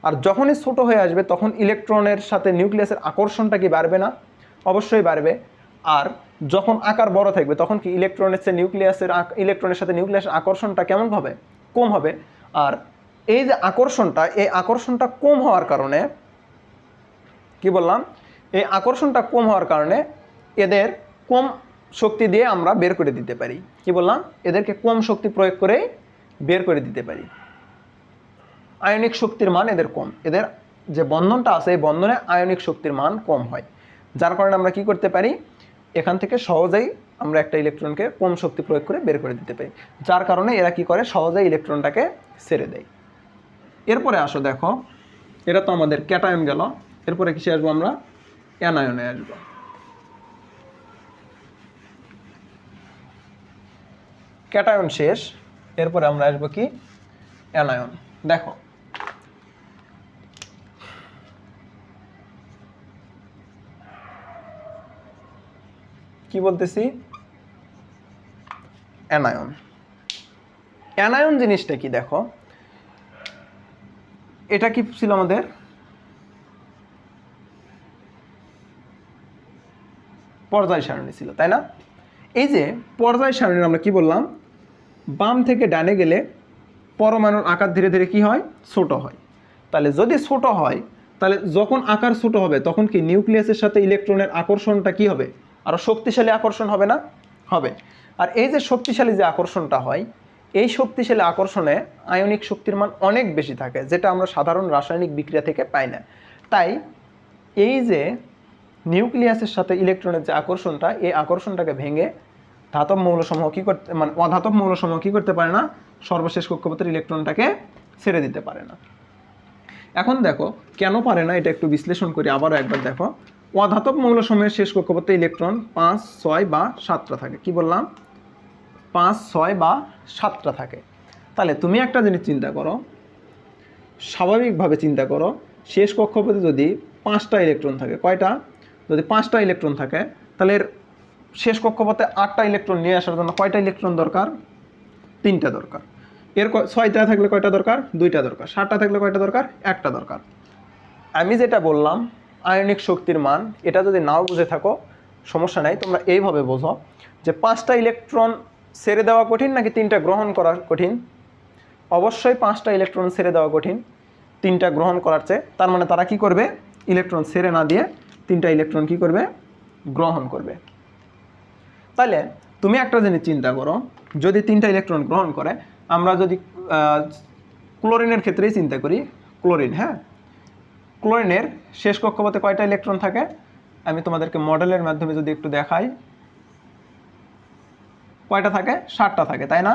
আর যখনই ছোট হয়ে আসবে তখন ইলেকট্রনের সাথে নিউক্লিয়াসের আকর্ষণটা কি বাড়বে না? অবশ্যই বাড়বে। আর যখন আকার বড় থাকবে তখন কি ইলেকট্রনের সাথে নিউক্লিয়াসের আকর্ষণটা কেমন হবে? কম হবে। আর এই যে আকর্ষণটা কম হওয়ার কারণে কি বললাম, এই আকর্ষণটা কম হওয়ার কারণে এদের কম শক্তি দিয়ে আমরা বের করে দিতে পারি। কি বললাম, এদেরকে কম শক্তি প্রয়োগ করে বের করে দিতে পারি। আয়নিক শক্তির মান এদের কম, এদের যে বন্ধনটা আছে এই বন্ধনে আয়নিক শক্তির মান কম হয়, যার কারণে আমরা কি করতে পারি, এখান থেকে সহজেই আমরা একটা ইলেকট্রনকে কম শক্তি প্রয়োগ করে বের করে দিতে পারি, যার কারণে এরা কি করে, সহজেই ইলেকট্রনটাকে ছেড়ে দেয়। এরপরে আসো দেখো, এটা তো আমাদের ক্যাটায়ন গেল, এরপরে কিসে আসবো আমরা, অ্যানায়নে আসবো। ক্যাটায়ন শেষ, এরপরে আমরা আসবো কি, অ্যানায়ন। দেখো কি বলতেছি, অ্যানায়ন। অ্যানায়ন জিনিসটা কি দেখো, এটা কি ছিল আমাদের পর্যায় সারণী ছিল, তাই না? এই যে পর্যায় সারণী আমরা কি বললাম, বাম থেকে ডানে গেলে পরমাণুর আকার ধীরে ধীরে কি হয়, ছোট হয়। তাহলে যদি ছোট হয়, তাহলে যখন আকার ছোট হবে তখন কি নিউক্লিয়াসের সাথে ইলেকট্রনের আকর্ষণটা কি হবে, আরো শক্তিশালী আকর্ষণ হবে না? হবে। আর এই যে শক্তিশালী যে আকর্ষণটা হয়, এই শক্তিশালী আকর্ষণে আয়নিক শক্তির মান অনেক বেশি থাকে, যেটা আমরা সাধারণ রাসায়নিক বিক্রিয়া থেকে পাই না। তাই এই যে নিউক্লিয়াসের সাথে ইলেকট্রনের যে আকর্ষণটা, এই আকর্ষণটাকে ভেঙে ধাতব মৌলসমূহ কি করতে, মানে অধাতব মৌলসমূহ কি করতে পারে না, সর্বশেষ কক্ষপথের ইলেকট্রনটাকে ছেড়ে দিতে পারে না। এখন দেখো কেন পারে না, এটা একটু বিশ্লেষণ করি আবারও একবার। দেখো, অধাতব মৌলসমূহের শেষ কক্ষপথে ইলেকট্রন 5, 6 বা 7টা থাকে। কি বললাম, 5, 6 বা 7টা থাকে। তাহলে তুমি একটা জিনিস চিন্তা করো, স্বাভাবিকভাবে চিন্তা করো, শেষ কক্ষপথে যদি 5টা ইলেকট্রন থাকে, কয়টা, যদি 5টা ইলেকট্রন থাকে, তাহলে এর শেষ কক্ষপথে 8টা ইলেকট্রন নিয়ে আসার জন্য কয়টা ইলেকট্রন দরকার, 3টা দরকার। এর 6টা থাকলে কয়টা দরকার, 2টা দরকার। 7টা থাকলে কয়টা দরকার, 1টা দরকার। আমি যেটা বললাম আয়নিক শক্তির মান, এটা যদি নাও বুঝে থাকো সমস্যা নাই, তোমরা এইভাবে বোঝো যে 5টা ইলেকট্রন ছেড়ে দেওয়া কঠিন নাকি 3টা গ্রহণ করা কঠিন? অবশ্যই 5টা ইলেকট্রন ছেড়ে দেওয়া কঠিন 3টা গ্রহণ করার চেয়ে। তার মানে তারা কি করবে, ইলেকট্রন ছেড়ে না দিয়ে 3টা ইলেকট্রন কি করবে, গ্রহণ করবে। তাহলে তুমি একটা জিনিস চিন্তা করো, যদি 3টা ইলেকট্রন গ্রহণ করে, আমরা যদি ক্লোরিনের ক্ষেত্রেই চিন্তা করি, ক্লোরিন, হ্যাঁ, ক্লোরিনের শেষ কক্ষপথে কয়টা ইলেকট্রন থাকে, আমি তোমাদেরকে মডেলের মাধ্যমে যদি একটু দেখাই, কয়টা থাকে, 7টা থাকে, তাই না?